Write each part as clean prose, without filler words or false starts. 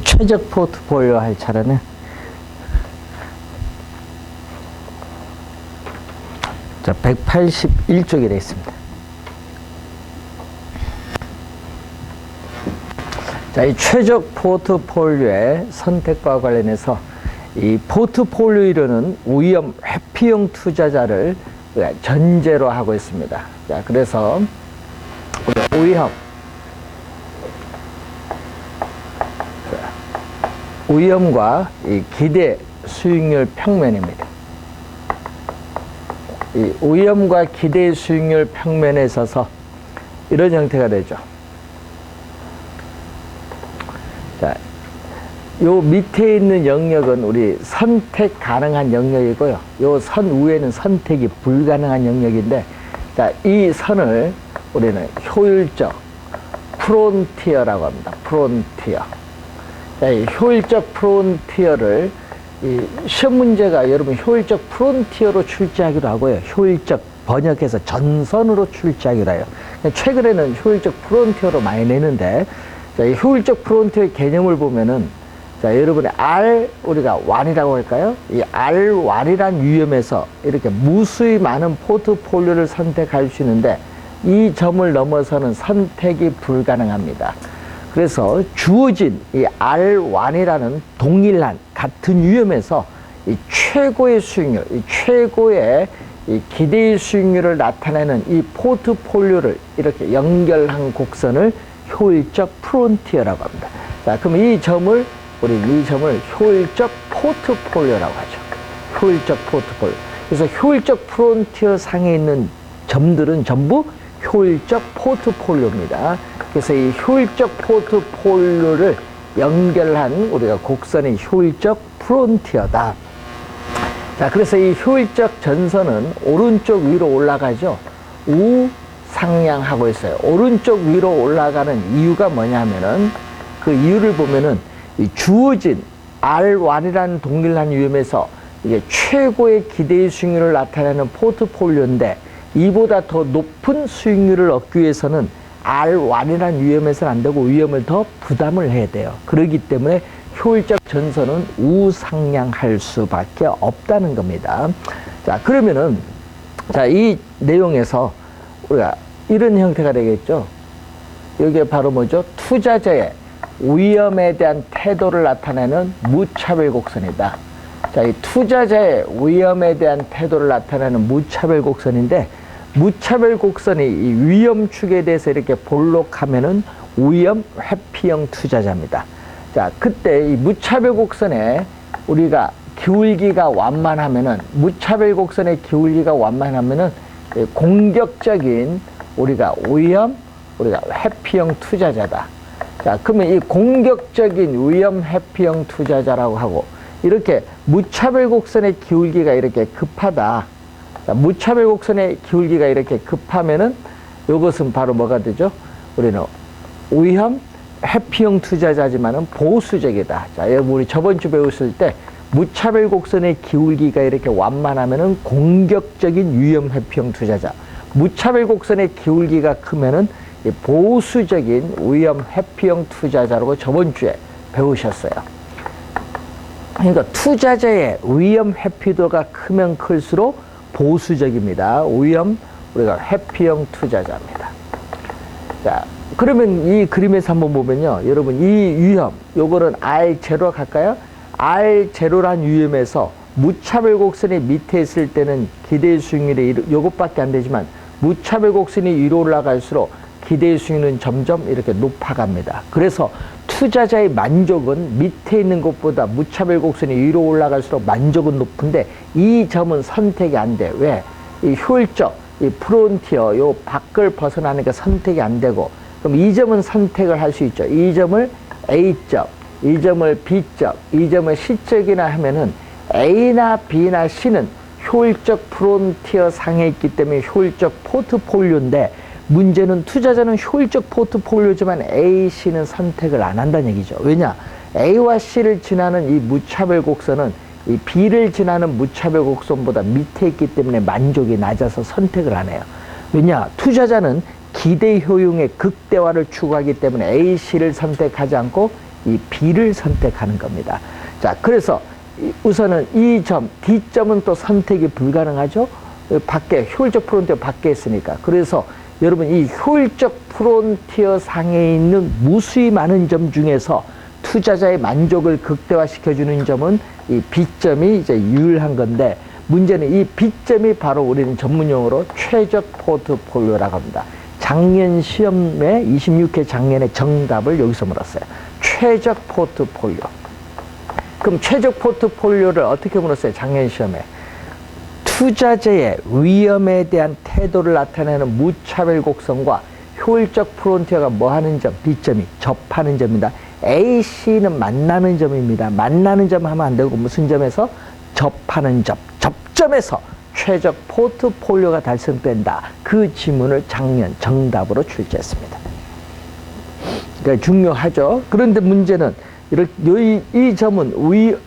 최적 포트폴리오 할 차례는 자, 181쪽이 되어 있습니다. 자, 이 최적 포트폴리오의 선택과 관련해서 이 포트폴리오 이론은 위험 회피형 투자자를 전제로 하고 있습니다. 자, 그래서 위험과 이 기대 수익률 평면입니다. 이 위험과 기대 수익률 평면에 있어서 이런 형태가 되죠. 자, 요 밑에 있는 영역은 우리 선택 가능한 영역이고요. 요 선 위에는 선택이 불가능한 영역인데, 자, 이 선을 우리는 효율적 프론티어라고 합니다. 프론티어. 자, 이 효율적 프론티어를 이 시험 문제가 여러분 효율적 프론티어로 출제하기도 하고요. 효율적 번역해서 전선으로 출제하기도 해요. 최근에는 효율적 프론티어로 많이 내는데, 자, 이 효율적 프론티어의 개념을 보면은, 자, 여러분의 우리가 완이라고 할까요? 이 완이란 위험에서 이렇게 무수히 많은 포트폴리오를 선택할 수 있는데, 이 점을 넘어서는 선택이 불가능합니다. 그래서 주어진 이 완이라는 동일한 같은 위험에서 이 최고의 수익률, 이 최고의 이 기대의 수익률을 나타내는 이 포트폴리오를 이렇게 연결한 곡선을 효율적 프론티어라고 합니다. 자, 그럼 이 점을 효율적 포트폴리오라고 하죠. 효율적 포트폴리오. 그래서 효율적 프론티어 상에 있는 점들은 전부 효율적 포트폴리오입니다. 그래서 이 효율적 포트폴리오를 연결한 우리가 곡선이 효율적 프론티어다. 자, 그래서 이 효율적 전선은 오른쪽 위로 올라가죠. 우상향하고 있어요. 오른쪽 위로 올라가는 이유가 뭐냐면은, 그 이유를 보면은 이 주어진 R1이라는 동일한 위험에서 이게 최고의 기대의 수익률을 나타내는 포트폴리오인데, 이보다 더 높은 수익률을 얻기 위해서는 R1이라는 위험에서는 안 되고 위험을 더 부담을 해야 돼요. 그렇기 때문에 효율적 전선은 우상향할 수밖에 없다는 겁니다. 자, 그러면은, 자, 이 내용에서 우리가 이런 형태가 되겠죠. 여기에 바로 뭐죠? 투자자의 위험에 대한 태도를 나타내는 무차별 곡선이다. 자, 이 투자자의 위험에 대한 태도를 나타내는 무차별 곡선인데, 무차별 곡선이 이 위험축에 대해서 이렇게 볼록하면은 위험 회피형 투자자입니다. 자, 그때 이 무차별 곡선에 우리가 기울기가 완만하면은, 무차별 곡선의 기울기가 완만하면은 공격적인 우리가 회피형 투자자다. 자, 그러면 이 공격적인 위험 회피형 투자자라고 하고, 이렇게 무차별 곡선의 기울기가 이렇게 급하다. 자, 무차별 곡선의 기울기가 이렇게 급하면은 이것은 바로 뭐가 되죠? 우리는 위험 회피형 투자자지만은 보수적이다. 자, 여러분 우리 저번 주 배웠을 때 무차별 곡선의 기울기가 이렇게 완만하면은 공격적인 위험 회피형 투자자. 무차별 곡선의 기울기가 크면은 보수적인 위험 회피형 투자자라고 저번 주에 배우셨어요. 그러니까 투자자의 위험 회피도가 크면 클수록 보수적입니다. 우리가 회피형 투자자입니다. 자, 그러면 이 그림에서 한번 보면요. 여러분, 이 위험, 요거는 R0 갈까요? R0란 위험에서 무차별 곡선이 밑에 있을 때는 기대 수익률이 요것밖에 안 되지만, 무차별 곡선이 위로 올라갈수록 기대 수익률은 점점 이렇게 높아갑니다. 그래서 투자자의 만족은 밑에 있는 것보다 무차별 곡선이 위로 올라갈수록 만족은 높은데, 이 점은 선택이 안 돼. 왜? 이 효율적, 이 프론티어, 요 밖을 벗어나니까 선택이 안 되고, 그럼 이 점은 선택을 할 수 있죠. 이 점을 A점, 이 점을 B점, 이 점을 C점이나 하면은 A나 B나 C는 효율적 프론티어 상에 있기 때문에 효율적 포트폴리오인데, 문제는 투자자는 효율적 포트폴리오지만 A, C는 선택을 안 한다는 얘기죠. 왜냐? A와 C를 지나는 이 무차별 곡선은 이 B를 지나는 무차별 곡선보다 밑에 있기 때문에 만족이 낮아서 선택을 안 해요. 왜냐? 투자자는 기대 효용의 극대화를 추구하기 때문에 A, C를 선택하지 않고 이 B를 선택하는 겁니다. 자, 그래서 우선은 이 점, D점은 또 선택이 불가능하죠. 밖에, 효율적 프론티어 밖에 있으니까. 그래서 여러분 이 효율적 프론티어 상에 있는 무수히 많은 점 중에서 투자자의 만족을 극대화시켜주는 점은 이 B점이 이제 유일한 건데, 문제는 이 B점이 바로 우리는 전문용어로 최적 포트폴리오라고 합니다. 작년 시험에 26회 작년의 정답을 여기서 물었어요. 최적 포트폴리오. 그럼 최적 포트폴리오를 어떻게 물었어요? 작년 시험에. 투자자의 위험에 대한 태도를 나타내는 무차별 곡선과 효율적 프론티어가 뭐 하는 점? B점이 접하는 점입니다. A, C는 만나는 점입니다. 만나는 점 하면 안 되고 무슨 점에서? 접하는 점. 접점에서 최적 포트폴리오가 달성된다. 그 지문을 작년 정답으로 출제했습니다. 그러니까 중요하죠. 그런데 문제는 이 점은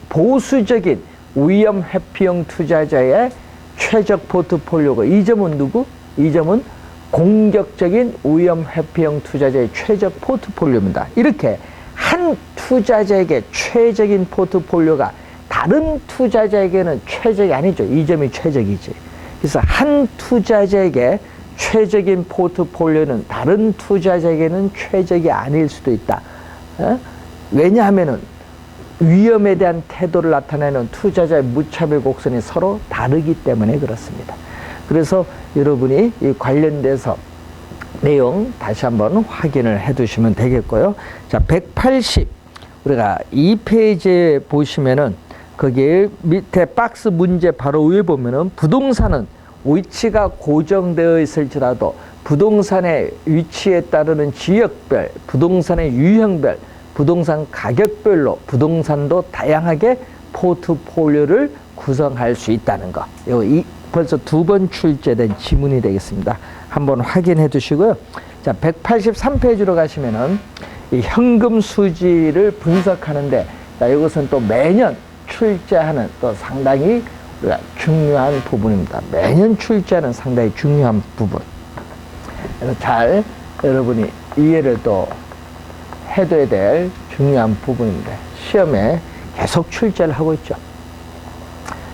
보수적인 위험 회피형 투자자의 최적 포트폴리오고, 이 점은 누구? 이 점은 공격적인 위험 회피형 투자자의 최적 포트폴리오입니다. 이렇게 한 투자자에게 최적인 포트폴리오가 다른 투자자에게는 최적이 아니죠. 이 점이 최적이지. 그래서 한 투자자에게 최적인 포트폴리오는 다른 투자자에게는 최적이 아닐 수도 있다. 왜냐하면은 위험에 대한 태도를 나타내는 투자자의 무차별 곡선이 서로 다르기 때문에 그렇습니다. 그래서 여러분이 이 관련돼서 내용 다시 한번 확인을 해 두시면 되겠고요. 자, 180 우리가 2페이지에 보시면은 거기 밑에 박스 문제 바로 위에 보면은 부동산은 위치가 고정되어 있을지라도 부동산의 위치에 따르는 지역별, 부동산의 유형별, 부동산 가격별로 부동산도 다양하게 포트폴리오를 구성할 수 있다는 거. 벌써 2번 출제된 지문이 되겠습니다. 한번 확인해 두시고요. 자, 183페이지로 가시면은 이 현금 수지를 분석하는데, 자, 이것은 또 매년 출제하는 또 상당히 우리가 중요한 부분입니다. 매년 출제하는 상당히 중요한 부분. 그래서 잘 여러분이 이해를 또 해둬야 될 중요한 부분인데, 시험에 계속 출제를 하고 있죠.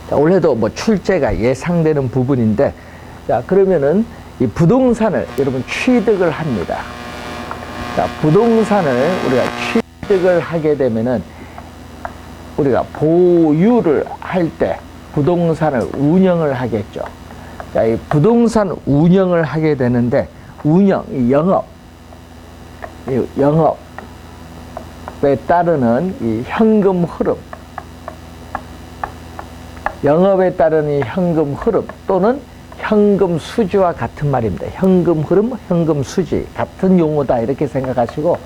자, 올해도 뭐 출제가 예상되는 부분인데, 자, 그러면은 이 부동산을 여러분 취득을 합니다. 자, 부동산을 우리가 취득을 하게 되면은 우리가 보유를 할 때 부동산을 운영을 하겠죠. 자, 이 부동산 운영을 하게 되는데, 이 영업에 따르는 이 현금 흐름, 영업에 따르는 이 현금 흐름 또는 현금 수지와 같은 말입니다. 현금 흐름, 현금 수지 같은 용어다 이렇게 생각하시고,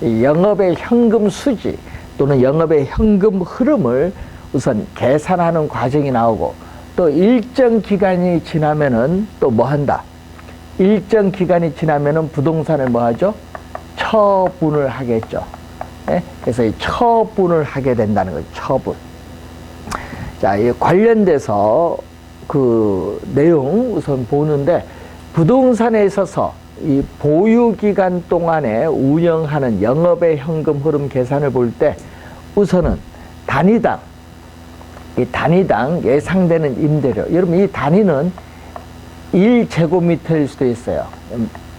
이 영업의 현금 수지 또는 영업의 현금 흐름을 우선 계산하는 과정이 나오고, 또 일정 기간이 지나면은 또 뭐 한다? 일정 기간이 지나면은 부동산을 뭐 하죠? 처분을 하겠죠. 네? 그래서 이 처분을 하게 된다는 거죠. 처분. 자, 이 관련돼서 그 내용 우선 보는데, 부동산에 있어서 이 보유 기간 동안에 운영하는 영업의 현금 흐름 계산을 볼 때 우선은 단위당 예상되는 임대료. 여러분, 이 단위는 1제곱미터일 수도 있어요.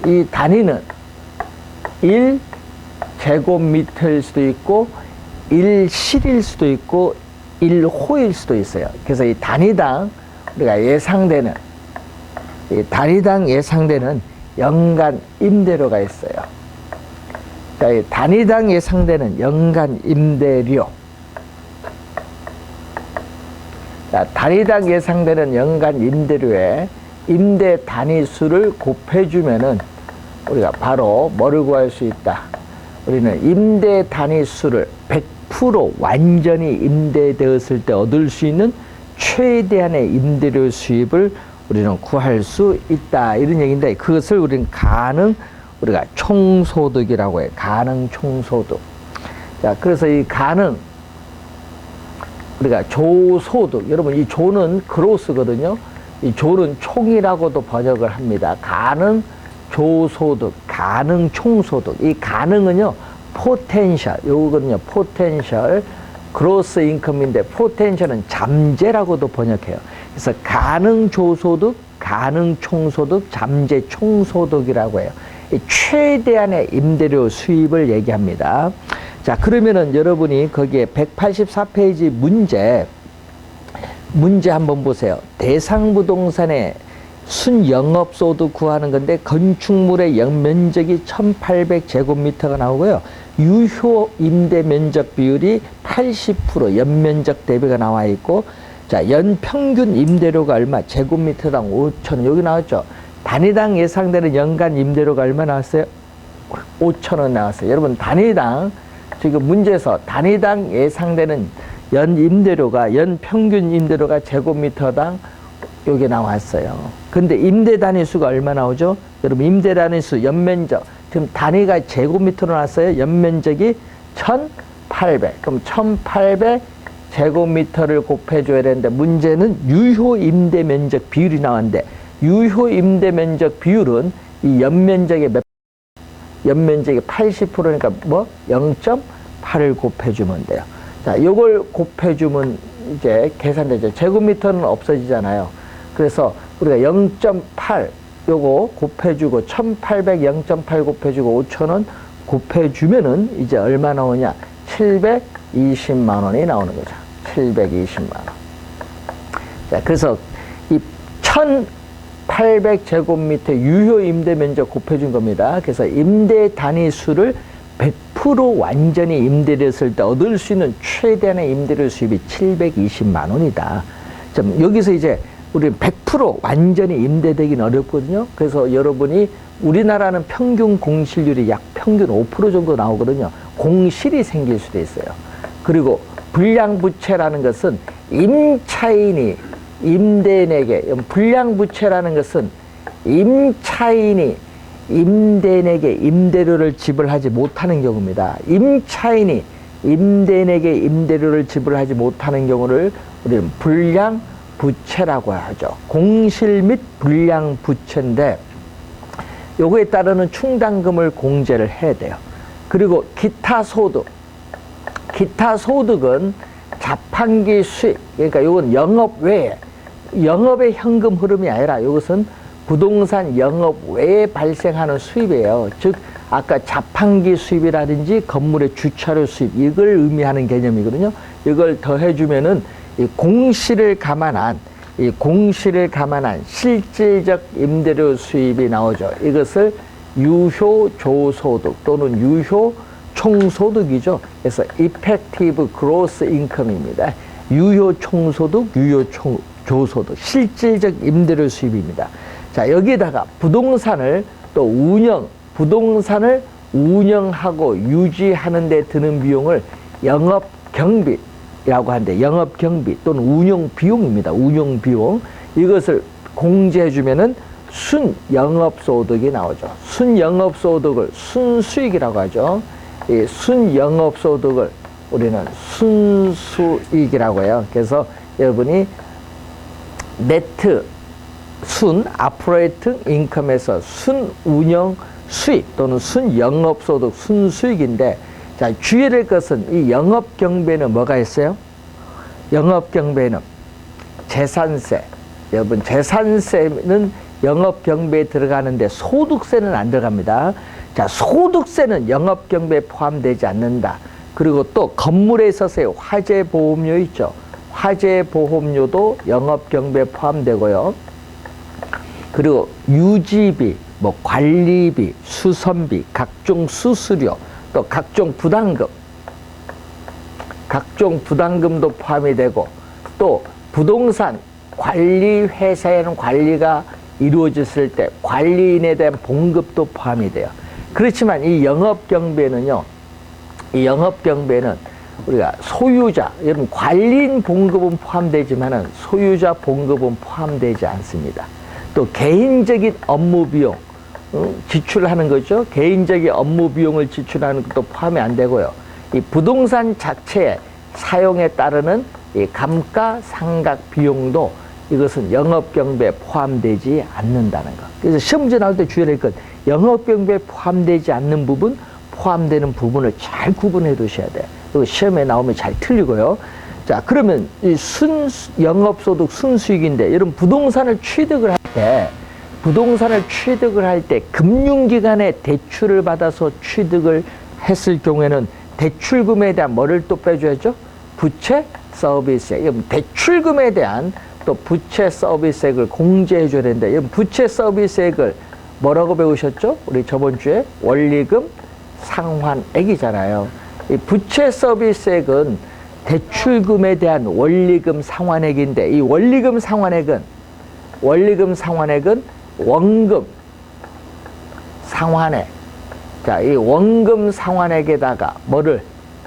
이 단위는 1제곱미터일 수도 있고 1실일 수도 있고 1호일 수도 있어요. 그래서 이 단위당 우리가 예상되는 연간 임대료가 있어요. 자, 이 단위당 예상되는 연간 임대료. 자, 단위당 예상되는 연간 임대료에 임대 단위수를 곱해주면은 우리가 바로 뭐를 구할 수 있다. 우리는 임대 단위수를 100% 완전히 임대되었을 때 얻을 수 있는 최대한의 임대료 수입을 우리는 구할 수 있다. 이런 얘기인데, 그것을 우리는 우리가 총소득이라고 해요. 가능 총소득. 자, 그래서 이 우리가 조소득. 여러분, 이 조는 그로스거든요. 이 조는 총이라고도 번역을 합니다. 가능 조소득, 가능 총소득. 이 가능은요, 포텐셜, 요거거든요. 포텐셜 그로스 인컴인데 포텐셜은 잠재라고도 번역해요. 그래서 가능 조소득, 가능 총소득, 잠재 총소득이라고 해요. 최대한의 임대료 수입을 얘기합니다. 자, 그러면은 여러분이 거기에 184페이지 문제 한번 보세요. 대상 부동산의 순영업소득 구하는 건데 건축물의 연면적이 1800제곱미터가 나오고요. 유효 임대 면적 비율이 80% 연면적 대비가 나와 있고, 자, 연평균 임대료가 얼마? 제곱미터당 5,000원. 여기 나왔죠? 단위당 예상되는 연간 임대료가 얼마 나왔어요? 5,000원 나왔어요. 여러분, 단위당, 지금 문제에서 단위당 예상되는 연 임대료가, 연 평균 임대료가 제곱미터당 여기 나왔어요. 근데 임대 단위수가 얼마 나오죠? 여러분, 임대 단위수, 연면적. 지금 단위가 제곱미터로 나왔어요. 연면적이 1,800. 그럼 1,800 제곱미터를 곱해줘야 되는데, 문제는 유효 임대 면적 비율이 나왔는데, 유효 임대 면적 비율은 이 연면적의 연면적이 80%니까 뭐? 0.8을 곱해주면 돼요. 자, 요걸 곱해주면 이제 계산되죠. 제곱미터는 없어지잖아요. 그래서 우리가 0.8 요거 곱해주고 1800 0.8 곱해주고 5,000원 곱해주면은 이제 얼마 나오냐? 720만 원이 나오는 거죠. 720만 원. 자, 그래서 이 1800제곱미터 유효 임대 면적 곱해준 겁니다. 그래서 임대 단위 수를 100% 완전히 임대를 했을 때 얻을 수 있는 최대한의 임대료 수입이 720만 원이다. 여기서 이제 우리 100% 완전히 임대되기는 어렵거든요. 그래서 여러분이 우리나라는 평균 공실률이 약 평균 5% 정도 나오거든요. 공실이 생길 수도 있어요. 그리고 불량부채라는 것은 임차인이 임대인에게, 불량부채라는 것은 임차인이 임대인에게 임대료를 지불하지 못하는 경우입니다. 임차인이 임대인에게 임대료를 지불하지 못하는 경우를 우리는 불량부채라고 하죠. 공실 및 불량부채인데 요거에 따르는 충당금을 공제를 해야 돼요. 그리고 기타 소득. 기타 소득은 자판기 수익, 그러니까 요건 영업 외에, 영업의 현금 흐름이 아니라 이것은 부동산 영업 외에 발생하는 수입이에요. 즉 아까 자판기 수입이라든지 건물의 주차료 수입, 이걸 의미하는 개념이거든요. 이걸 더해주면은 이 공실을 감안한 실질적 임대료 수입이 나오죠. 이것을 유효 조소득 또는 유효 총소득이죠. 그래서 effective gross income입니다. 유효 총소득, 유효 조소득, 실질적 임대료 수입입니다. 자, 여기다가 부동산을 운영하고 유지하는 데 드는 비용을 영업경비라고 하는데, 영업경비 또는 운영비용입니다. 운영비용. 이것을 공제해주면은 순영업소득이 나오죠. 순영업소득을 순수익이라고 하죠. 이 순영업소득을 우리는 순수익이라고 해요. 그래서 여러분이 네트 오퍼레이팅 인컴에서 순운영 수익 또는 순영업소득 순수익인데, 자, 주의해야 될 것은 이 영업경비에는 뭐가 있어요? 영업경비에는 재산세. 여러분, 재산세는 영업경비에 들어가는데 소득세는 안 들어갑니다. 자, 소득세는 영업경비에 포함되지 않는다. 그리고 또 건물에 있어서의 화재보험료 있죠. 화재보험료도 영업경비에 포함되고요. 그리고 유지비, 뭐 관리비, 수선비, 각종 수수료, 또 각종 부담금도 포함이 되고, 또 부동산 관리회사에는 관리가 이루어졌을 때 관리인에 대한 봉급도 포함이 돼요. 그렇지만 이 영업경비에는요, 우리가 소유자, 여러분 관리인 봉급은 포함되지만은 소유자 봉급은 포함되지 않습니다. 또 개인적인 업무 비용 지출하는 거죠. 개인적인 업무 비용을 지출하는 것도 포함이 안 되고요. 이 부동산 자체의 사용에 따르는 이 감가상각 비용도 이것은 영업경비에 포함되지 않는다는 것. 그래서 시험 문제 나올 때 주의할 것, 영업경비에 포함되지 않는 부분, 포함되는 부분을 잘 구분해 두셔야 돼. 그 시험에 나오면 잘 틀리고요. 자, 그러면 이 영업소득 순수익인데, 여러분 부동산을 취득을 할 때 금융기관에 대출을 받아서 취득을 했을 경우에는 대출금에 대한 뭐를 또 빼줘야죠? 부채 서비스액. 여러분 대출금에 대한 또 부채 서비스액을 공제해 줘야 되는데, 여러분 부채 서비스액을 뭐라고 배우셨죠? 우리 저번 주에 원리금 상환액이잖아요. 이 부채 서비스액은 대출금에 대한 원리금 상환액인데, 이 원리금 상환액은 원금 상환액. 자, 이 원금 상환액에다가 뭐를?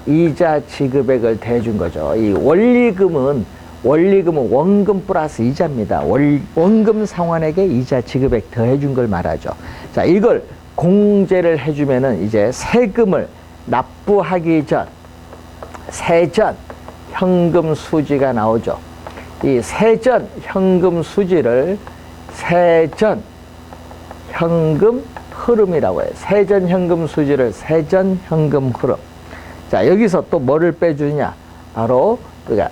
이자 지급액을 대준 거죠. 이 원리금은 원금 플러스 이자입니다. 원금 상환액에 이자 지급액 더해준 걸 말하죠. 자, 이걸 공제를 해주면은 이제 세금을 납부하기 전, 세전 현금 수지가 나오죠. 이 세전 현금 수지를 세전 현금 흐름이라고 해요. 세전 현금 수지를 세전 현금 흐름. 자, 여기서 또 뭐를 빼주냐? 바로 우리가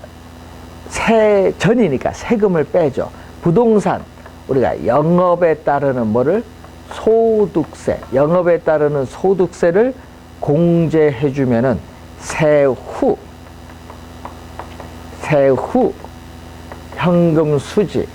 세전이니까 세금을 빼죠. 부동산 우리가 영업에 따르는 뭐를? 소득세. 영업에 따르는 소득세를 공제해 주면은 세후 현금 수지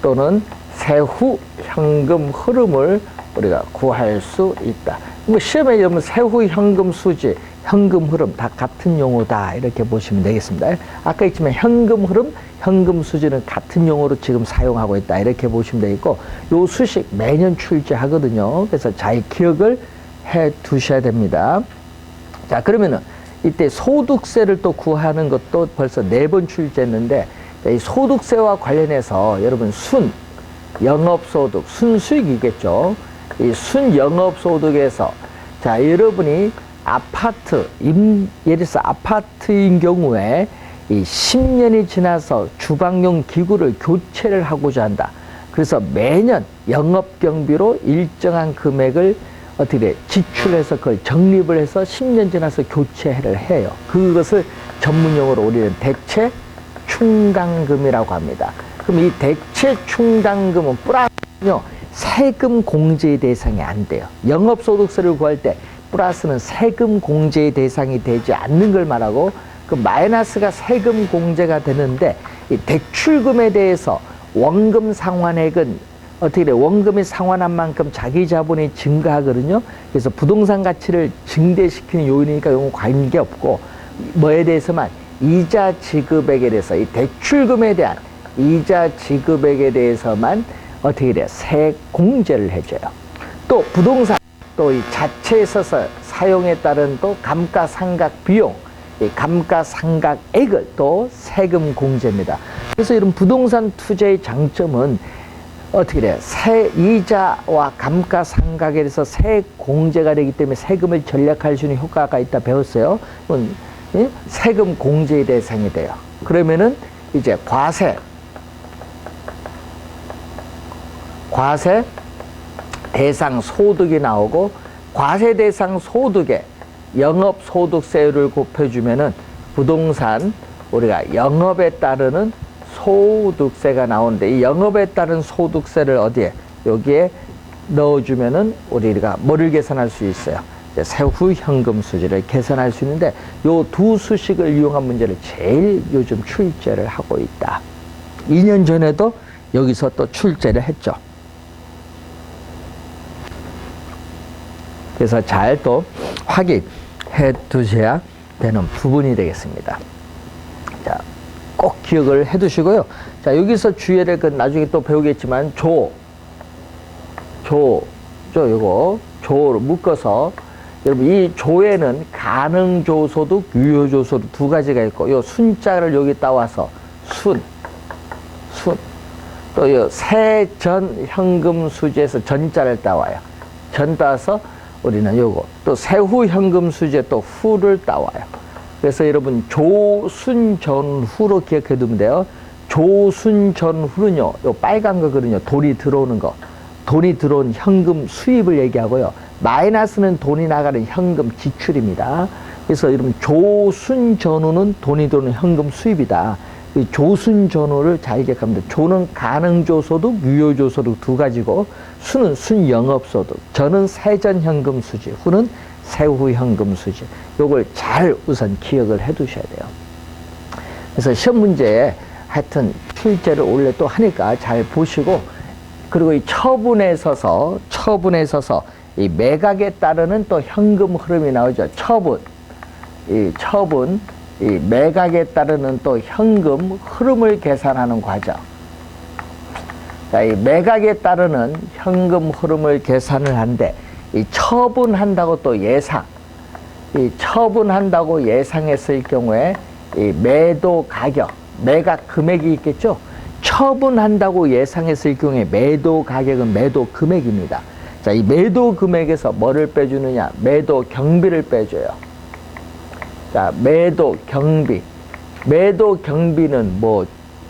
또는 세후 현금 흐름을 우리가 구할 수 있다. 뭐 시험에 여러분 세후 현금 수지, 현금 흐름 다 같은 용어다 이렇게 보시면 되겠습니다. 아까 있지만 현금 흐름, 현금 수지는 같은 용어로 지금 사용하고 있다 이렇게 보시면 되겠고, 요 수식 매년 출제하거든요. 그래서 잘 기억을 해 두셔야 됩니다. 자, 그러면은 이때 소득세를 또 구하는 것도 벌써 4번 출제했는데, 이 소득세와 관련해서 여러분 영업소득, 순수익이겠죠. 이 순영업소득에서 자, 여러분이 예를 들어서 아파트인 경우에 이 10년이 지나서 주방용 기구를 교체를 하고자 한다. 그래서 매년 영업경비로 일정한 금액을 어떻게 지출해서 그걸 적립을 해서 10년 지나서 교체를 해요. 그것을 전문용어로 우리는 대체 충당금이라고 합니다. 그럼 이 대체 충당금은 플러스는요, 세금 공제의 대상이 안 돼요. 영업소득세를 구할 때 플러스는 세금 공제의 대상이 되지 않는 걸 말하고, 그 마이너스가 세금 공제가 되는데, 이 대출금에 대해서 원금 상환액은 어떻게 돼? 원금이 상환한 만큼 자기 자본이 증가하거든요. 그래서 부동산 가치를 증대시키는 요인이니까 이건 관계없고, 뭐에 대해서만? 이자 지급액에 대해서, 이 대출금에 대한 이자 지급액에 대해서만 어떻게 돼요? 세공제를 해줘요. 또 부동산, 또 이 자체에 있어서 사용에 따른 또 감가상각 비용, 이 감가상각액을 또 세금 공제입니다. 그래서 이런 부동산 투자의 장점은 어떻게 돼요? 이자와 감가상각에 대해서 세공제가 되기 때문에 세금을 절약할 수 있는 효과가 있다 배웠어요. 세금 공제의 대상이 돼요. 그러면은 이제 과세 대상 소득이 나오고, 과세 대상 소득에 영업소득세율을 곱해주면은 부동산 우리가 영업에 따르는 소득세가 나오는데, 이 영업에 따른 소득세를 어디에? 여기에 넣어주면은 우리가 뭐를 계산할 수 있어요? 세후 현금 수지를 계산할 수 있는데, 요 두 수식을 이용한 문제를 제일 요즘 출제를 하고 있다. 2년 전에도 여기서 또 출제를 했죠. 그래서 잘 또 확인해 두셔야 되는 부분이 되겠습니다. 자, 꼭 기억을 해 두시고요. 자, 여기서 주의해야 될 건 나중에 또 배우겠지만, 요거 조로 묶어서, 여러분 이 조에는 가능조소득, 유효조소득 두 가지가 있고, 요 순자를 여기 따와서 또 요 세전 현금 수지에서 전자를 따와요. 전 따서 우리는 요거 또 세후 현금 수지에 또 후를 따와요. 그래서 여러분 조순전후로 기억해 두면 돼요. 조순전후는요, 요 빨간 거거든요. 돈이 들어오는 거. 돈이 들어온 현금 수입을 얘기하고요. 마이너스는 돈이 나가는 현금 지출입니다. 그래서 여러분 조순전후는 돈이 도는 현금 수입이다. 이 조순전후를 잘 기억합니다. 조는 가능조소득, 유효조소득 두 가지고 수는 순영업소득, 전은 세전현금 수지, 후는 세후현금 수지. 요걸 잘 우선 기억을 해 두셔야 돼요. 그래서 시험 문제에 하여튼 출제를 원래 또 하니까 잘 보시고, 그리고 이 처분에 있어서 이 매각에 따르는 또 현금 흐름이 나오죠. 이 매각에 따르는 또 현금 흐름을 계산하는 과정. 자, 이 매각에 따르는 현금 흐름을 계산을 하는데, 이 처분한다고 또 이 처분한다고 예상했을 경우에 이 매도 가격, 매각 금액이 있겠죠? 처분한다고 예상했을 경우에 매도 가격은 매도 금액입니다. 자, 이 매도 금액에서 뭐를 빼주느냐? 매도 경비를 빼줘요. 자, 매도 경비. 매도 경비는 뭐,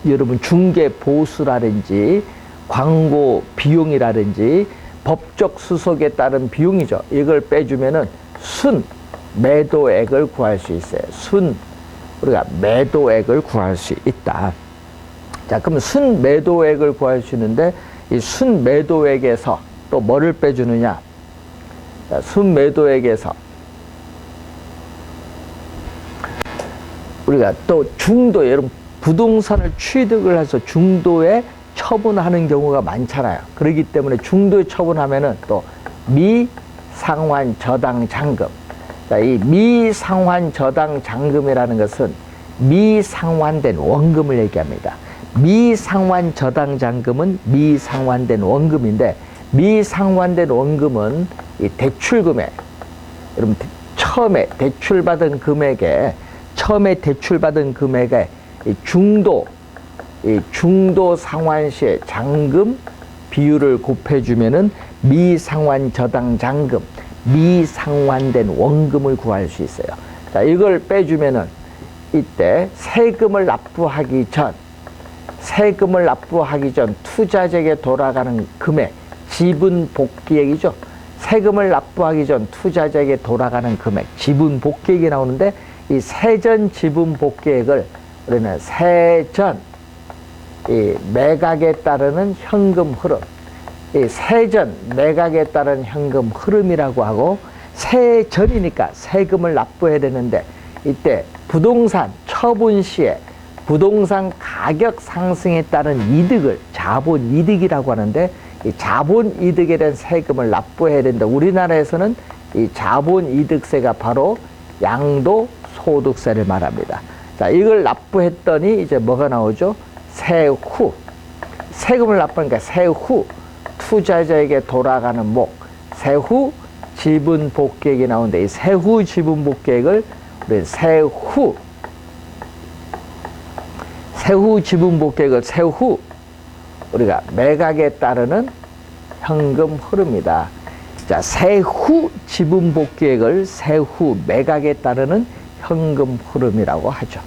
여러분 중개 보수라든지 광고 비용이라든지 법적 수속에 따른 비용이죠. 이걸 빼주면은 순 매도액을 구할 수 있어요. 우리가 매도액을 구할 수 있다. 자, 그럼 순 매도액을 구할 수 있는데, 이 순 매도액에서 또 뭐를 빼주느냐? 자, 순 매도액에서 우리가 또 중도, 여러분 부동산을 취득을 해서 중도에 처분하는 경우가 많잖아요. 그렇기 때문에 중도에 처분하면은 또 미상환 저당 잔금. 자, 이 미상환 저당 잔금이라는 것은 미상환된 원금을 얘기합니다. 미상환 저당 잔금은 미상환된 원금인데, 미상환된 원금은 이 대출금액, 여러분 처음에 대출받은 금액에 이 중도 상환 시에 잔금 비율을 곱해주면은 미상환 저당 잔금, 미상환된 원금을 구할 수 있어요. 자, 이걸 빼주면은 이때 세금을 납부하기 전 투자자에게 돌아가는 금액, 지분 복귀액이죠. 세금을 납부하기 전 투자자에게 돌아가는 금액, 지분 복귀액이 나오는데, 이 세전 지분 복귀액을 우리는 세전, 이 매각에 따르는 현금 흐름, 이 세전 매각에 따른 현금 흐름이라고 하고, 세전이니까 세금을 납부해야 되는데, 이때 부동산 처분 시에 부동산 가격 상승에 따른 이득을 자본이득이라고 하는데, 이 자본이득에 대한 세금을 납부해야 된다. 우리나라에서는 이 자본이득세가 바로 양도소득세를 말합니다. 자, 이걸 납부했더니 이제 뭐가 나오죠? 세후. 세금을 납부하니까 세후 투자자에게 돌아가는 목, 세후 지분 복귀액이 나오는데, 이 세후 지분 복귀액을 우리 세후 지분 복귀액을 세후 우리가 매각에 따르는 현금 흐름이다. 자, 세후 지분 복귀액을 세후 매각에 따르는 현금 흐름이라고 하죠.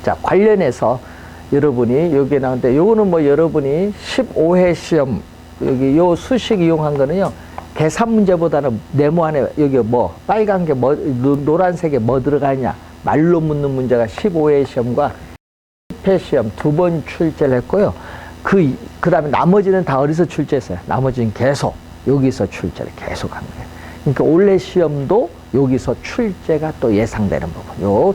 자, 관련해서 여러분이 여기에 나오는데, 요거는 뭐 여러분이 15회 시험 여기 요 수식 이용한 거는요, 계산 문제보다는 네모 안에 여기 뭐 빨간 게 뭐 노란색에 뭐 들어가냐 말로 묻는 문제가 15회 시험과 10회 시험 두 번 출제를 했고요. 그 다음에 나머지는 다 어디서 출제했어요? 나머지는 계속 여기서 출제를 계속 한 거예요. 그러니까 올해 시험도 여기서 출제가 또 예상되는 부분. 요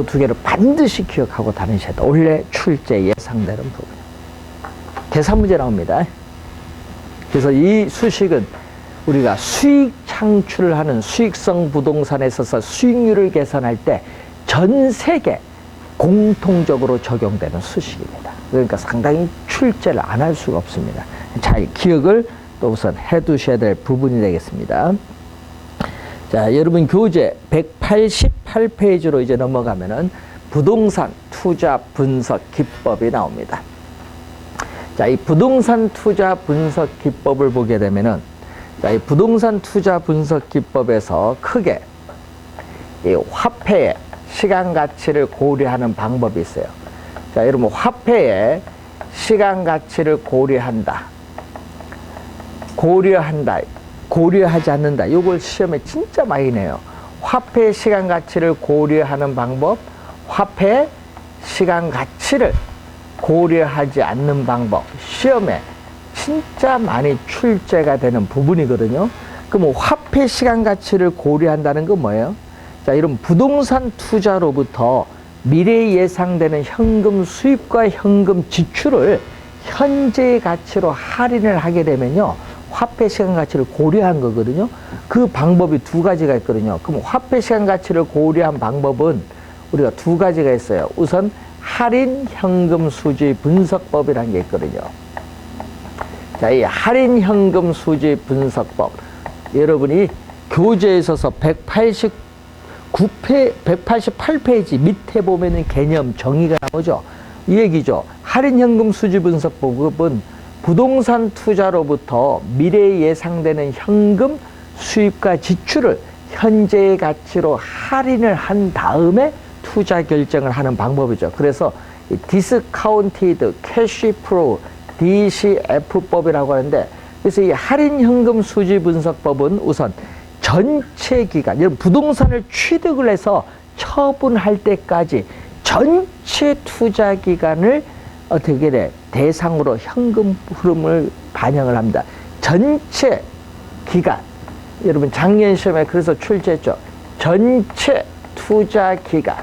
두 개를 반드시 기억하고 다니셔야 돼요. 올해 출제 예상되는 부분. 계산 문제 나옵니다. 그래서 이 수식은 우리가 수익 창출을 하는 수익성 부동산에 있어서 수익률을 계산할 때 전 세계 공통적으로 적용되는 수식입니다. 그러니까 상당히 출제를 안 할 수가 없습니다. 잘 기억을 또 우선 해 두셔야 될 부분이 되겠습니다. 자, 여러분 교재 188페이지로 이제 넘어가면은 부동산 투자 분석 기법이 나옵니다. 자, 이 부동산 투자 분석 기법을 보게 되면은, 자, 이 부동산 투자 분석 기법에서 크게 이 화폐의 시간 가치를 고려하는 방법이 있어요. 자, 여러분 화폐의 시간 가치를 고려한다. 고려한다, 고려하지 않는다. 요걸 시험에 진짜 많이 내요. 화폐 시간 가치를 고려하는 방법, 화폐 시간 가치를 고려하지 않는 방법. 시험에 진짜 많이 출제가 되는 부분이거든요. 그럼 화폐 시간 가치를 고려한다는 건 뭐예요? 자, 이런 부동산 투자로부터 미래에 예상되는 현금 수입과 현금 지출을 현재의 가치로 할인을 하게 되면요, 화폐 시간 가치를 고려한 거거든요. 그 방법이 두 가지가 있거든요. 그럼 화폐 시간 가치를 고려한 방법은 우리가 두 가지가 있어요. 우선 할인 현금 수지 분석법이라는 게 있거든요. 자, 이 할인 현금 수지 분석법, 여러분이 교재에 있어서 188페이지 밑에 보면은 개념 정의가 나오죠. 이 얘기죠. 할인 현금 수지 분석법은 부동산 투자로부터 미래에 예상되는 현금 수입과 지출을 현재의 가치로 할인을 한 다음에 투자 결정을 하는 방법이죠. 그래서 디스카운티드 캐시 프로 DCF법이라고 하는데, 그래서 이 할인 현금 수지 분석법은 우선 전체 기간, 여러분 부동산을 취득을 해서 처분할 때까지 전체 투자 기간을 어떻게 돼? 대상으로 현금 흐름을 반영을 합니다. 전체 기간. 여러분 작년 시험에 그래서 출제했죠. 전체 투자 기간.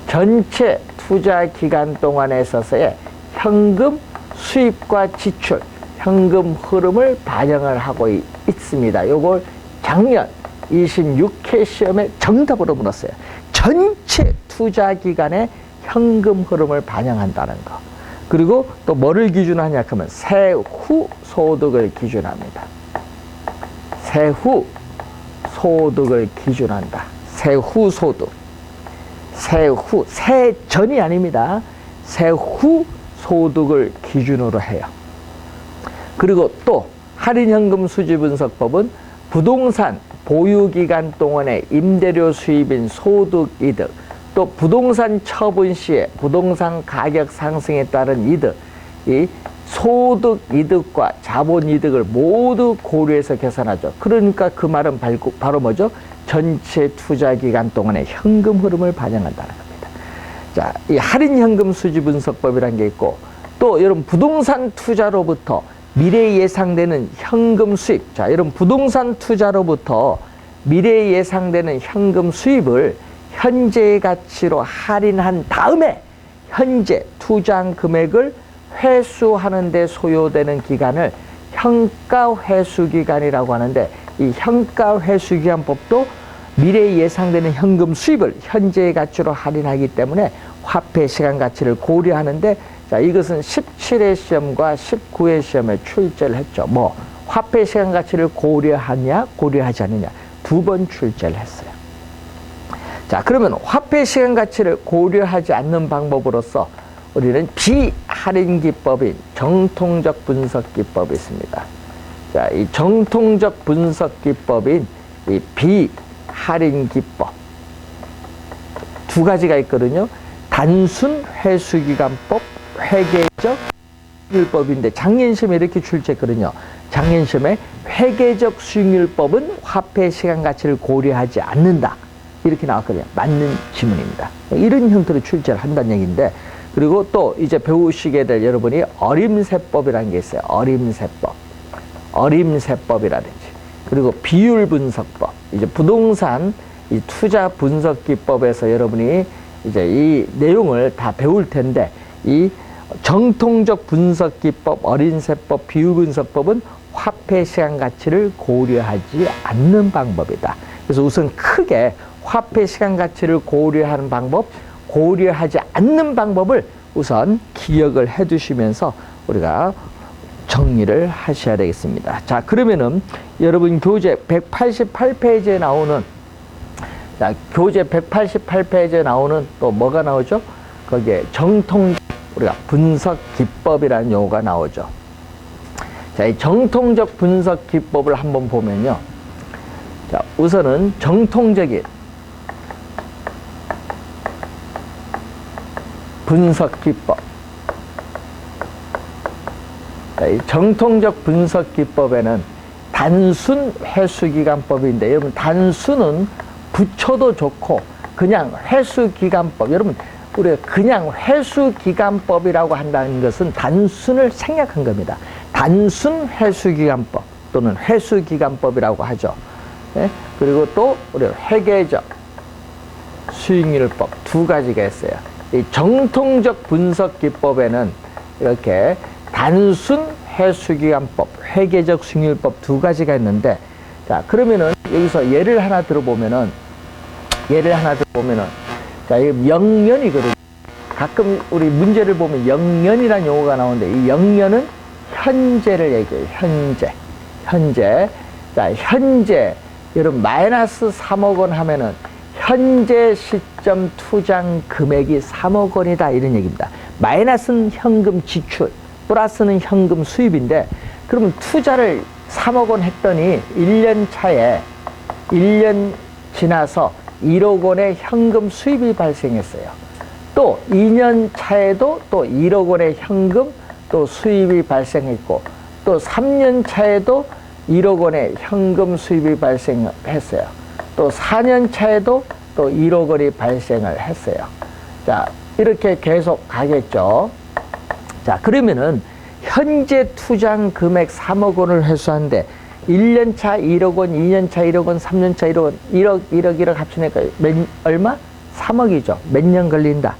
전체 투자 기간 동안에 있어서의 현금 수입과 지출, 현금 흐름을 반영을 하고 있습니다. 요걸 작년 26회 시험에 정답으로 물었어요. 전체 투자 기간에 현금 흐름을 반영한다는 거. 그리고 또 뭐를 기준하냐 하면 세후 소득을 기준합니다. 세후 소득을 기준한다. 세후 소득. 세후, 세전이 아닙니다. 세후 소득을 기준으로 해요. 그리고 또 할인현금 수지 분석법은 부동산 보유기간 동안의 임대료 수입인 소득이득, 또 부동산 처분 시에 부동산 가격 상승에 따른 이득, 이 소득이득과 자본이득을 모두 고려해서 계산하죠. 그러니까 그 말은 바로 뭐죠? 전체 투자기간 동안의 현금 흐름을 반영한다는 겁니다. 자, 이 할인현금 수지 분석법이라는 게 있고, 또 여러분 부동산 투자로부터 미래에 예상되는 현금 수입. 자, 여러분 부동산 투자로부터 미래에 예상되는 현금 수입을 현재의 가치로 할인한 다음에 현재 투자한 금액을 회수하는 데 소요되는 기간을 현가회수기간이라고 하는데, 이 현가회수기간법도 미래에 예상되는 현금 수입을 현재의 가치로 할인하기 때문에 화폐 시간 가치를 고려하는데, 자, 이것은 17회 시험과 19회 시험에 출제를 했죠. 뭐 화폐 시간 가치를 고려하냐 고려하지 않느냐 두 번 출제를 했어요. 자, 그러면 화폐 시간 가치를 고려하지 않는 방법으로서 우리는 비할인 기법인 정통적 분석 기법이 있습니다. 자, 이 정통적 분석 기법인 이 비할인 기법 두 가지가 있거든요. 단순 회수기간법, 회계적 수익률법인데 작년 시험에 이렇게 출제했거든요. 작년 시험에 회계적 수익률법은 화폐 시간 가치를 고려하지 않는다. 이렇게 나왔거든요. 맞는 지문입니다. 이런 형태로 출제를 한다는 얘기인데, 그리고 또 이제 배우시게 될 여러분이 어림세법이라는 게 있어요. 어림세법. 어림세법이라든지. 그리고 비율분석법. 이제 부동산 이 투자 분석 기법에서 여러분이 이제 이 내용을 다 배울 텐데, 이 정통적 분석 기법, 어림세법, 비율분석법은 화폐 시간 가치를 고려하지 않는 방법이다. 그래서 우선 크게 화폐 시간 가치를 고려하는 방법, 고려하지 않는 방법을 우선 기억을 해 두시면서 우리가 정리를 하셔야 되겠습니다. 자, 그러면은 여러분 교재 188페이지에 나오는, 자, 교재 188페이지에 나오는 또 뭐가 나오죠? 거기에 정통, 우리가 분석 기법이라는 용어가 나오죠. 자, 이 정통적 분석 기법을 한번 보면요. 자, 우선은 정통적인 분석 기법. 이 정통적 분석 기법에는 단순 회수기간법인데, 여러분 단순은 붙여도 좋고 그냥 회수기간법, 여러분 우리가 그냥 회수기간법이라고 한다는 것은 단순을 생략한 겁니다. 단순 회수기간법 또는 회수기간법이라고 하죠. 네? 그리고 또 우리가 회계적 수익률법 두 가지가 있어요. 이 정통적 분석 기법에는 이렇게 단순 회수기간법, 회계적 수익률법 두 가지가 있는데, 자 그러면은 여기서 예를 하나 들어보면은 자 이 영년이거든요. 가끔 우리 문제를 보면 영년이라는 용어가 나오는데, 이 영년은 현재를 얘기해요. 현재. 자 현재 여러분 마이너스 3억 원 하면은 현재 시점 투자한 금액이 3억 원이다 이런 얘기입니다. 마이너스는 현금 지출, 플러스는 현금 수입인데, 그러면 투자를 3억 원 했더니 1년 차에 1년 지나서 1억 원의 현금 수입이 발생했어요. 또 2년 차에도 또 1억 원의 현금 또 수입이 발생했고, 또 3년 차에도 1억 원의 현금 수입이 발생했어요. 또 4년 차에도 또 1억 원이 발생을 했어요. 자, 이렇게 계속 가겠죠. 자, 그러면은 현재 투자한 금액 3억 원을 회수하는데 1년 차 1억 원, 2년 차 1억 원, 3년 차 1억 원, 1억 합치니까 얼마? 3억이죠. 몇 년 걸린다?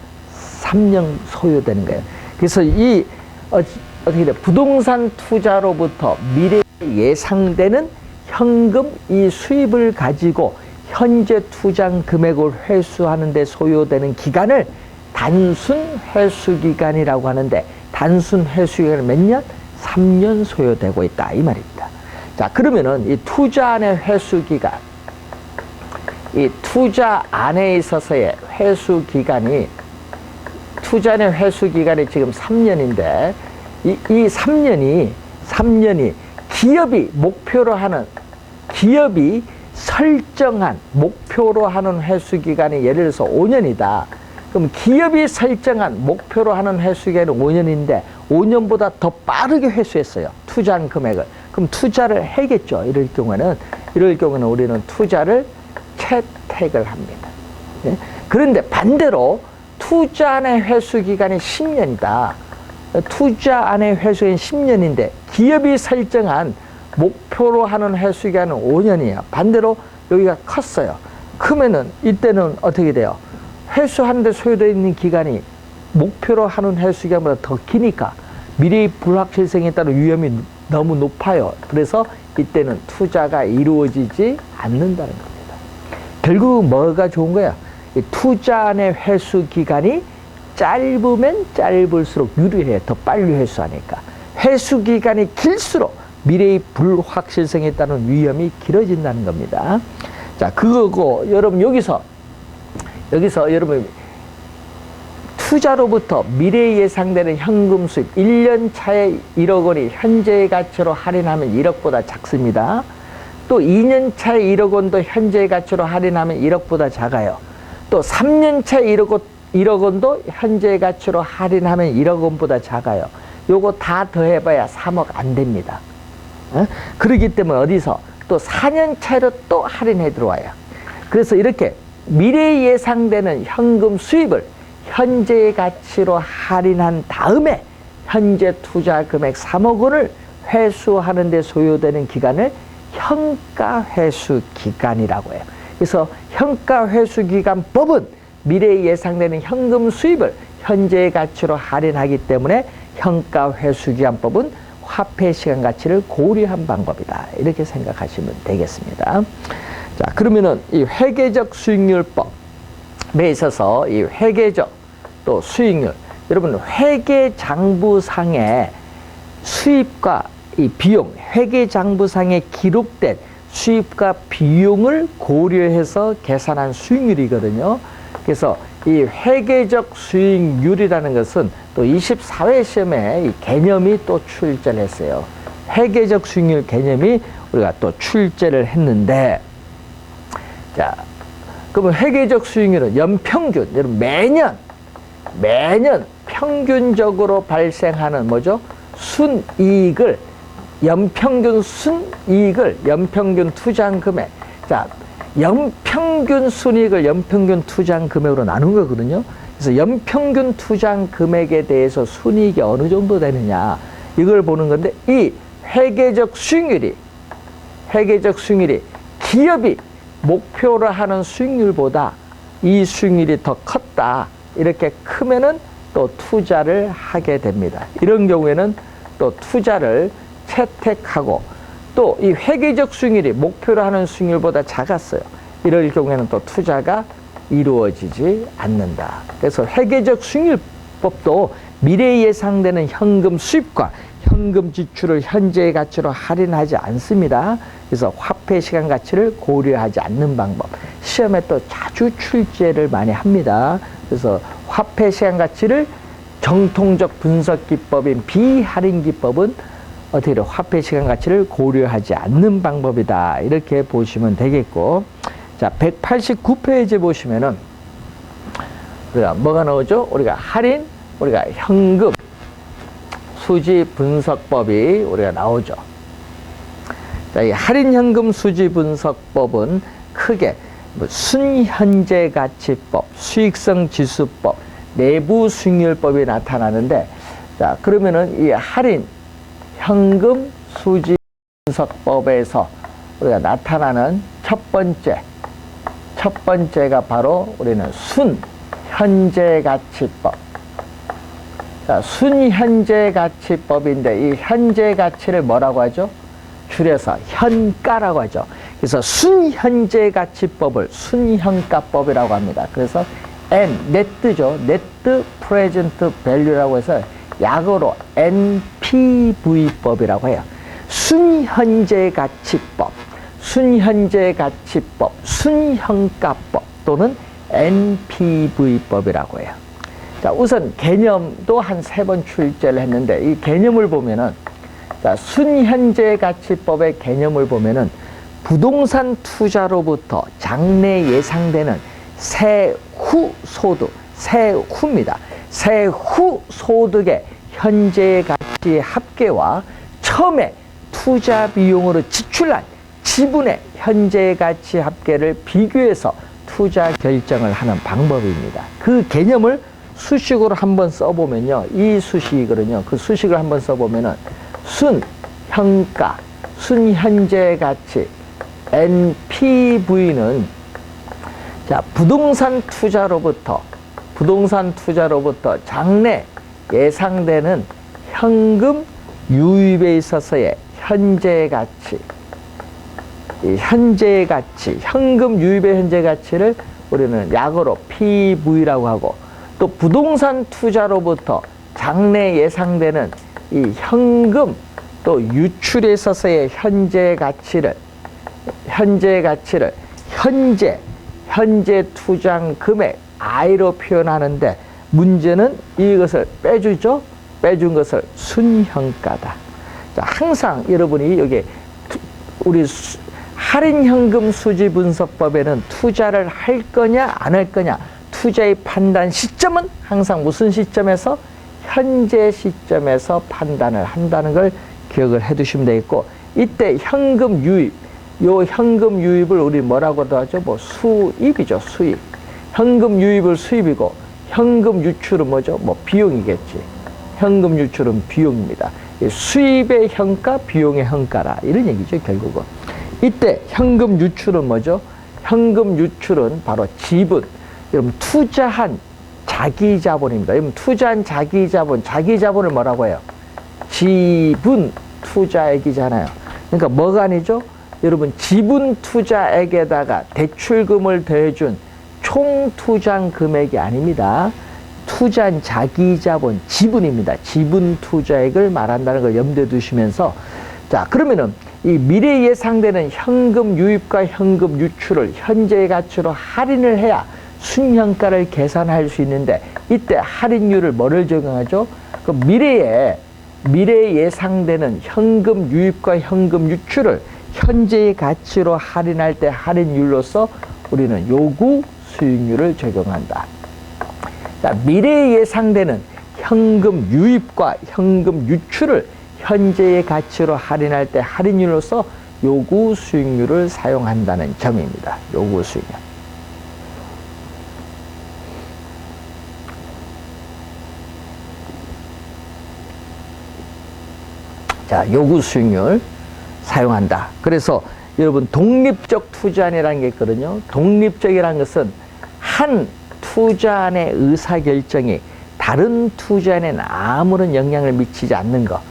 3년 소요되는 거예요. 그래서 이 어떻게 돼? 부동산 투자로부터 미래에 예상되는 현금 이 수입을 가지고 현재 투자한 금액을 회수하는 데 소요되는 기간을 단순 회수기간이라고 하는데, 단순 회수기간은 몇 년? 3년 소요되고 있다 이 말입니다. 자 그러면은 이 투자 안의 회수기간, 이 투자 안에 있어서의 회수기간이, 투자 안의 회수기간이 지금 3년인데 이 3년이 기업이 목표로 하는, 기업이 설정한 목표로 하는 회수기간이 예를 들어서 5년이다. 그럼 기업이 설정한 목표로 하는 회수기간은 5년인데 5년보다 더 빠르게 회수했어요. 투자한 금액을. 그럼 투자를 해야겠죠. 이럴 경우는 우리는 투자를 채택을 합니다. 네? 그런데 반대로 투자 안의 회수기간이 10년이다. 투자 안의 회수기간이 10년인데 기업이 설정한 목표로 하는 회수기간은 5년이에요. 반대로 여기가 컸어요. 크면은 이때는 어떻게 돼요? 회수하는데 소요되어 있는 기간이 목표로 하는 회수기간보다 더 기니까 미래의 불확실성에 따른 위험이 너무 높아요. 그래서 이때는 투자가 이루어지지 않는다는 겁니다. 결국 뭐가 좋은 거야? 이 투자 안의 회수기간이 짧으면 짧을수록 유리해요. 더 빨리 회수하니까. 회수기간이 길수록 미래의 불확실성에 따른 위험이 길어진다는 겁니다. 자, 그거고, 여러분, 여기서 여러분, 투자로부터 미래에 예상되는 현금 수입, 1년 차에 1억 원이 현재의 가치로 할인하면 1억보다 작습니다. 또 2년 차에 1억 원도 현재의 가치로 할인하면 1억보다 작아요. 또 3년 차에 1억 원도 현재의 가치로 할인하면 1억 원보다 작아요. 요거 다 더해봐야 3억 안 됩니다. 그렇기 때문에 어디서 또 4년 차에도 또 할인해 들어와요. 그래서 이렇게 미래에 예상되는 현금 수입을 현재의 가치로 할인한 다음에 현재 투자 금액 3억 원을 회수하는 데 소요되는 기간을 현가회수 기간이라고 해요. 그래서 현가회수기간법은 미래에 예상되는 현금 수입을 현재의 가치로 할인하기 때문에 현가회수기간법은 화폐 시간 가치를 고려한 방법이다. 이렇게 생각하시면 되겠습니다. 자, 그러면은 이 회계적 수익률법에 있어서 이 회계적 또 수익률, 여러분 회계장부상의 수입과 이 비용, 회계장부상에 기록된 수입과 비용을 고려해서 계산한 수익률이거든요. 그래서 이 회계적 수익률이라는 것은 또 24회 시험에 이 개념이 또 출제를 했어요. 회계적 수익률 개념이 우리가 또 출제를 했는데, 자, 그러면 회계적 수익률은 연평균, 여러분 매년 평균적으로 발생하는 뭐죠? 순이익을 연평균 순이익을 연평균 투자한 금액, 자 연평균 순이익을 연평균 투자한 금액으로 나눈 거거든요. 그래서 연평균 투자한 금액에 대해서 순이익이 어느 정도 되느냐 이걸 보는 건데, 이 회계적 수익률이 기업이 목표로 하는 수익률보다 이 수익률이 더 컸다, 이렇게 크면은 또 투자를 하게 됩니다. 이런 경우에는 또 투자를 채택하고, 또 이 회계적 수익률이 목표로 하는 수익률보다 작았어요. 이럴 경우에는 또 투자가 이루어지지 않는다. 그래서 회계적 수익률법도 미래에 예상되는 현금 수입과 현금 지출을 현재의 가치로 할인하지 않습니다. 그래서 화폐 시간 가치를 고려하지 않는 방법. 시험에 또 자주 출제를 많이 합니다. 그래서 화폐 시간 가치를 정통적 분석 기법인 비할인 기법은 어떻게 해요? 화폐 시간 가치를 고려하지 않는 방법이다. 이렇게 보시면 되겠고, 자 189페이지 보시면은 우리가 뭐가 나오죠? 우리가 할인, 우리가 현금 수지 분석법이 우리가 나오죠. 자, 이 할인 현금 수지 분석법은 크게 뭐 순현재 가치법, 수익성 지수법, 내부 수익률법이 나타나는데, 자 그러면은 이 할인 현금 수지 분석법에서 우리가 나타나는 첫 번째가 바로 우리는 순현재 가치법. 자, 순현재 가치법인데, 이 현재 가치를 뭐라고 하죠? 줄여서 현가라고 하죠. 그래서 순현재 가치법을 순현가법이라고 합니다. 그래서 net죠. net present value라고 해서 약어로 NPV법이라고 해요. 순현재 가치법, 순현가법 또는 NPV법이라고 해요. 자, 우선 개념도 한 3번 출제를 했는데, 이 개념을 보면은, 자, 순현재 가치법의 개념을 보면은 부동산 투자로부터 장래 예상되는 세후 소득, 세후입니다. 세후 소득의 현재 가치의 합계와 처음에 투자 비용으로 지출한 지분의 현재 가치 합계를 비교해서 투자 결정을 하는 방법입니다. 그 개념을 수식으로 한번 써보면요, 이 수식이거든요. 그 수식을 한번 써보면은 순현가, 순현재 가치, NPV는 자 부동산 투자로부터 장래 예상되는 현금 유입에 있어서의 현재 가치, 이 현재 가치, 현금 유입의 현재 가치를 우리는 약어로 PV라고 하고, 또 부동산 투자로부터 장래 예상되는 이 현금 또 유출에 있어서의 현재 가치를 현재 투자한 금액 I로 표현하는데, 문제는 이것을 빼주죠. 빼준 것을 순현가다. 자, 항상 여러분이 여기 우리 할인 현금 수지 분석법에는 투자를 할 거냐 안 할 거냐, 투자의 판단 시점은 항상 무슨 시점에서? 현재 시점에서 판단을 한다는 걸 기억을 해 두시면 되겠고, 이때 현금 유입, 요 현금 유입을 우리 뭐라고도 하죠? 뭐 수입이죠, 수입. 현금 유입을 수입이고, 현금 유출은 뭐죠? 뭐 비용이겠지. 현금 유출은 비용입니다. 수입의 현가, 비용의 현가라, 이런 얘기죠, 결국은. 이때 현금 유출은 뭐죠? 현금 유출은 바로 지분, 여러분 투자한 자기 자본입니다. 여러분 투자한 자기 자본을 뭐라고 해요? 지분 투자액이잖아요. 그러니까 뭐가 아니죠? 여러분 지분 투자액에다가 대출금을 더해준 총 투자한 금액이 아닙니다. 투자한 자기 자본, 지분입니다. 지분 투자액을 말한다는 걸 염두에 두시면서, 자 그러면은 이 미래 예상되는 현금 유입과 현금 유출을 현재의 가치로 할인을 해야 순현가를 계산할 수 있는데, 이때 할인율을 뭐를 적용하죠? 그 미래에 예상되는 현금 유입과 현금 유출을 현재의 가치로 할인할 때 할인율로서 우리는 요구 수익률을 적용한다. 자, 미래에 예상되는 현금 유입과 현금 유출을 현재의 가치로 할인할 때 할인율로서 요구 수익률을 사용한다는 점입니다. 요구 수익률. 자, 요구 수익률 사용한다. 그래서 여러분 독립적 투자안이라는 게 있거든요. 독립적이라는 것은 한 투자안의 의사결정이 다른 투자안에는 아무런 영향을 미치지 않는 것.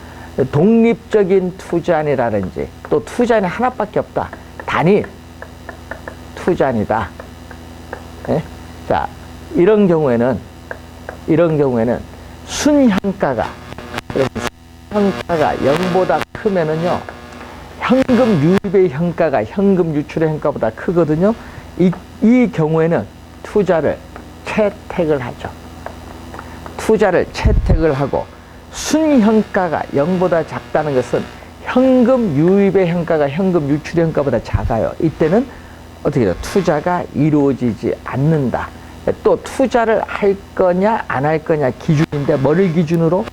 독립적인 투자안이라든지 또 투자안이 하나밖에 없다. 단일 투자안이다. 네? 자, 이런 경우에는 순현가가 0보다 크면은요, 현금 유입의 현가가 현금 유출의 현가보다 크거든요. 이 경우에는 투자를 채택을 하죠. 투자를 채택을 하고, 순현가가 0보다 작다는 것은 현금 유입의 현가가 현금 유출의 현가보다 작아요. 이때는 어떻게 돼요? 투자가 이루어지지 않는다. 또 투자를 할 거냐 안 할 거냐 기준인데, 뭐를 기준으로?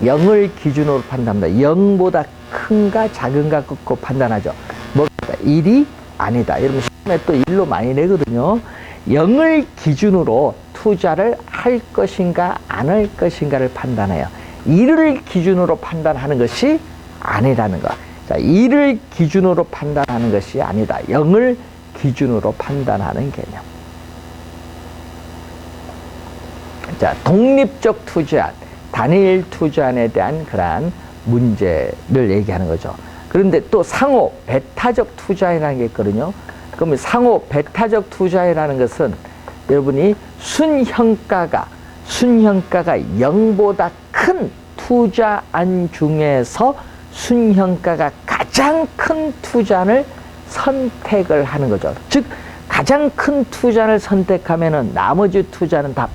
0을 기준으로 판단합니다. 0보다 큰가 작은가 긋고 판단하죠. 뭐가 1이 아니다. 여러분 시험에 또 1로 많이 내거든요. 0을 기준으로 투자를 할 것인가 안 할 것인가를 판단해요. 1을 기준으로 판단하는 것이 아니라는 것. 자, 1을 기준으로 판단하는 것이 아니다. 0을 기준으로 판단하는 개념. 자, 독립적 투자안, 단일 투자안에 대한 그러한 문제를 얘기하는 거죠. 그런데 또 상호 배타적 투자이라는 게 있거든요. 그러면 상호 배타적 투자이라는 것은 여러분이 순현가가 0보다 큰 투자안 중에서 순현가가 가장 큰 투자안을 선택을 하는 거죠. 즉 가장 큰 투자안을 선택하면은 나머지 투자는 다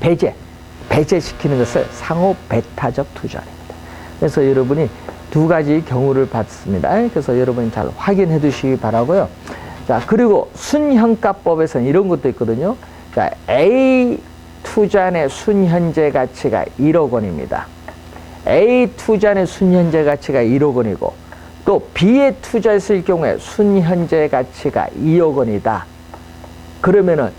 배제시키는 것을 상호 배타적 투자입니다. 그래서 여러분이 두 가지 경우를 봤습니다. 그래서 여러분이 잘 확인해 두시기 바라고요. 자, 그리고 순현가법에서는 이런 것도 있거든요. 자, A 투자안의 순현재 가치가 1억 원입니다. A 투자안의 순현재 가치가 1억 원이고, 또 B에 투자했을 경우에 순현재 가치가 2억 원이다. 그러면은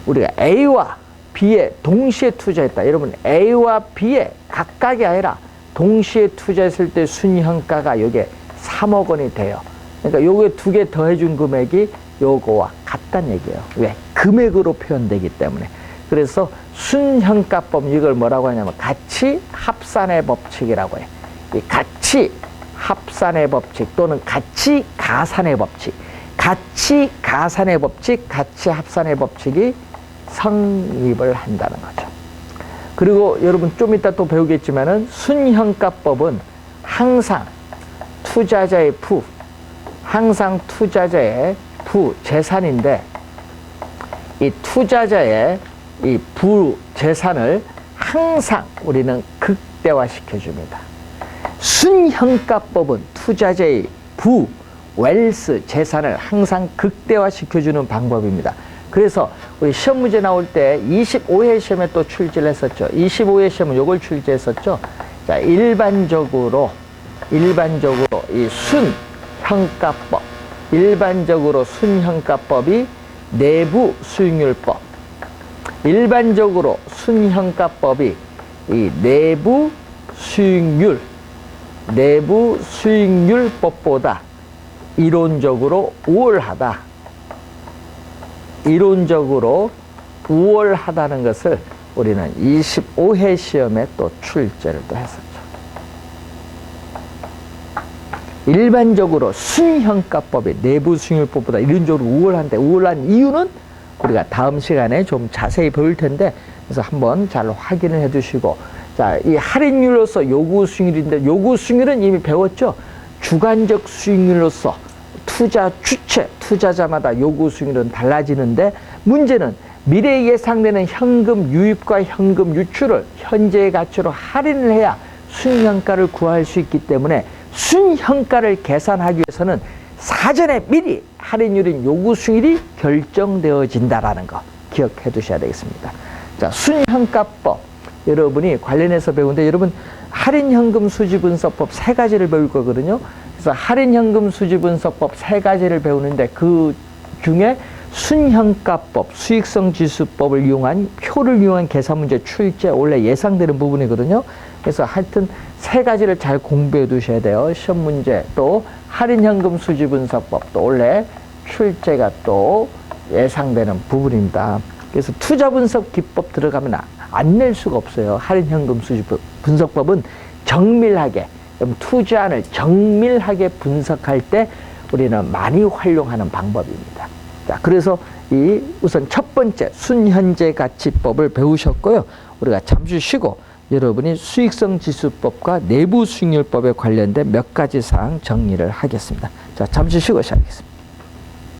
우리가 A와 B에 동시에 투자했다. 여러분 A와 B에 각각이 아니라 동시에 투자했을 때 순현가가 요게 3억 원이 돼요. 그러니까 요게 두 개 더해준 금액이 요거와 같다는 얘기예요. 왜? 금액으로 표현되기 때문에. 그래서 순현가법, 이걸 뭐라고 하냐면 가치 합산의 법칙이라고 해요. 이 가치 합산의 법칙 또는 가치 가산의 법칙, 가치 가산의 법칙, 가치 합산의 법칙이 성립을 한다는 거죠. 그리고 여러분 좀 이따 또 배우겠지만은 순현가법은 항상 투자자의 부재산인데, 이 투자자의 이 부재산을 항상 우리는 극대화시켜 줍니다. 순현가법은 투자자의 웰스 재산을 항상 극대화시켜 주는 방법입니다. 그래서 우리 시험 문제 나올 때 25회 시험에 또 출제를 했었죠. 25회 시험은 요걸 출제했었죠. 자, 일반적으로 이 순현가법, 일반적으로 순현가법이 내부 수익률법, 일반적으로 순현가법이 이 내부 수익률법보다 이론적으로 우월하다는 것을 우리는 25회 시험에 또 출제를 또 했었죠. 일반적으로 순현가법이 내부 수익률법보다 이론적으로 우월한데, 우월한 이유는 우리가 다음 시간에 좀 자세히 배울 텐데, 그래서 한번 잘 확인을 해 두시고, 자, 이 할인율로서 요구 수익률인데, 요구 수익률은 이미 배웠죠. 주관적 수익률로서 투자자마다 요구 수익률은 달라지는데, 문제는 미래에 예상되는 현금 유입과 현금 유출을 현재의 가치로 할인을 해야 순현가를 구할 수 있기 때문에, 순현가를 계산하기 위해서는 사전에 미리 할인율인 요구 수익률이 결정되어진다라는 거 기억해 두셔야 되겠습니다. 자, 순현가법, 여러분이 관련해서 배우는데 여러분 할인현금 수지분석법 3가지를 배울 거거든요. 그래서 할인현금 수지분석법 3가지를 배우는데 그 중에 순현가법, 수익성지수법을 이용한 표를 이용한 계산문제 출제 원래 예상되는 부분이거든요. 그래서 하여튼 3가지를 잘 공부해 두셔야 돼요. 시험 문제 또 할인현금 수지분석법 또 원래 출제가 또 예상되는 부분입니다. 그래서 투자분석 기법 들어가면 안 낼 수가 없어요. 할인현금 수지분석법은 정밀하게 투자안을 정밀하게 분석할 때 우리는 많이 활용하는 방법입니다. 자, 그래서 이 우선 첫 번째 순현재 가치법을 배우셨고요. 우리가 잠시 쉬고 여러분이 수익성 지수법과 내부 수익률법에 관련된 몇 가지 사항 정리를 하겠습니다. 자, 잠시 쉬고 시작하겠습니다.